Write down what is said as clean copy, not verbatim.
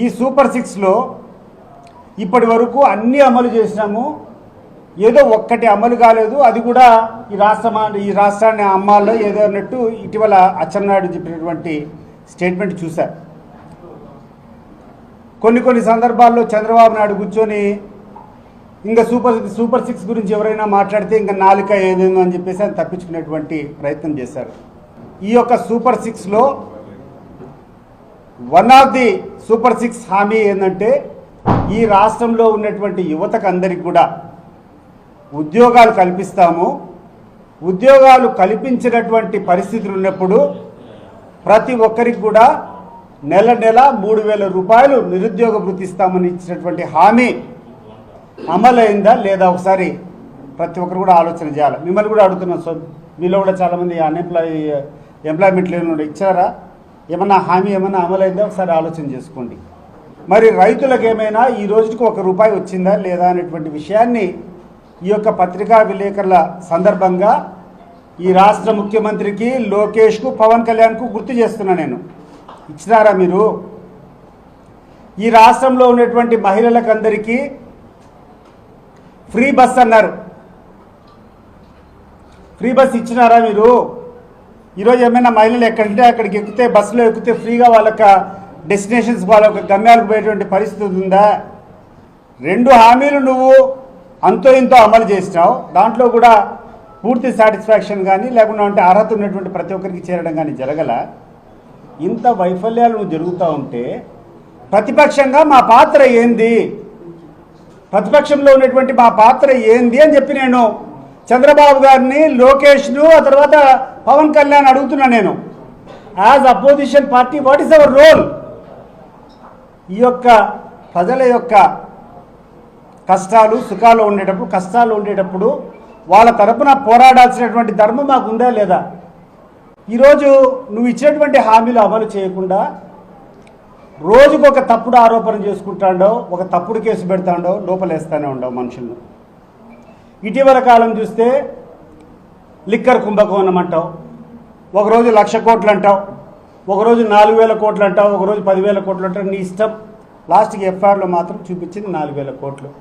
ఈ సూపర్ సిక్స్లో ఇప్పటి వరకు అన్నీ అమలు చేసినాము, ఏదో ఒక్కటి అమలు కాలేదు, అది కూడా ఈ రాష్ట్రాన్ని అమ్మాలో ఏదో అన్నట్టు ఇటీవల అచ్చెన్నాయుడు చెప్పినటువంటి స్టేట్మెంట్ చూశారు. కొన్ని సందర్భాల్లో చంద్రబాబు నాయుడు కూర్చొని ఇంకా సూపర్ సిక్స్ గురించి ఎవరైనా మాట్లాడితే ఇంకా నాలుక ఏదేమో అని చెప్పేసి ఆయన తప్పించుకునేటువంటి ప్రయత్నం చేశారు. ఈ యొక్క సూపర్ సిక్స్లో one of the super six హామీ ఏంటంటే ఈ రాష్ట్రంలో ఉన్నటువంటి యువతకు అందరికి కూడా ఉద్యోగాలు కల్పిస్తాము. ఉద్యోగాలు కల్పించినటువంటి పరిస్థితులు ఉన్నప్పుడు ప్రతి ఒక్కరికి కూడా నెల 3,000 రూపాయలు నిరుద్యోగ వృత్తి ఇస్తామని ఇచ్చినటువంటి హామీ అమలైందా లేదా ఒకసారి ప్రతి ఒక్కరు కూడా ఆలోచన చేయాలి. మిమ్మల్ని కూడా అడుగుతున్నాం. సో మీలో కూడా చాలామంది ఎంప్లాయ్మెంట్ లేని ఇచ్చారా, ఏమన్నా హామీ ఏమన్నా అమలైందా ఒకసారి ఆలోచన చేసుకోండి. మరి రైతులకు ఏమైనా ఈ రోజుకి ₹1 వచ్చిందా లేదా అనేటువంటి విషయాన్ని ఈ యొక్క పత్రికా విలేకరుల సందర్భంగా ఈ రాష్ట్ర ముఖ్యమంత్రికి, లోకేష్కు, పవన్ కళ్యాణ్కు గుర్తు చేస్తున్నా. నేను ఇచ్చినారా మీరు? ఈ రాష్ట్రంలో ఉన్నటువంటి మహిళలకు అందరికీ ఫ్రీ బస్ అన్నారు, ఫ్రీ బస్ ఇచ్చినారా మీరు? ఈరోజు ఏమైనా మహిళలు ఎక్కడంటే అక్కడికి ఎక్కితే, బస్సులో ఎక్కితే ఫ్రీగా వాళ్ళకి డెస్టినేషన్స్ వాళ్ళ గమ్యాలకు పోయేటువంటి పరిస్థితి ఉందా? 2 హామీలు నువ్వు అంతో ఇంతో అమలు చేసినావు, దాంట్లో కూడా పూర్తి సాటిస్ఫాక్షన్ కానీ లేకుండా అంటే అర్హత ఉన్నటువంటి ప్రతి ఒక్కరికి చేరడం కానీ జరగల. ఇంత వైఫల్యాలు నువ్వు జరుగుతూ ఉంటే ప్రతిపక్షంగా మా పాత్ర ఏంది, ప్రతిపక్షంలో ఉన్నటువంటి మా పాత్ర ఏంది అని చెప్పి నేను చంద్రబాబు గారిని, లోకేష్ను, ఆ తర్వాత పవన్ కళ్యాణ్ అడుగుతున్నా. నేను as opposition party what is our role? ఈ యొక్క ప్రజల యొక్క కష్టాలు సుఖాలు ఉండేటప్పుడు వాళ్ళ తరపున పోరాడాల్సినటువంటి ధర్మం మాకు ఉందా లేదా? ఈరోజు నువ్వు ఇచ్చినటువంటి హామీలు అమలు చేయకుండా రోజుకు ఒక తప్పుడు ఆరోపణ చేసుకుంటాడో, ఒక తప్పుడు కేసు పెడతాడో, లోపలేస్తూనే ఉండవు మనుషులను. ఇటీవల కాలం చూస్తే లిక్కర్ కుంభకోణం అంటావు, ఒకరోజు 1,00,000 కోట్లు అంటావు, ఒకరోజు 4,000 కోట్లు అంటావు, ఒకరోజు 10,000 కోట్లు అంటావు, నీ ఇష్టం. లాస్ట్కి ఎఫ్ఐఆర్లో మాత్రం చూపించింది 4,000 కోట్లు.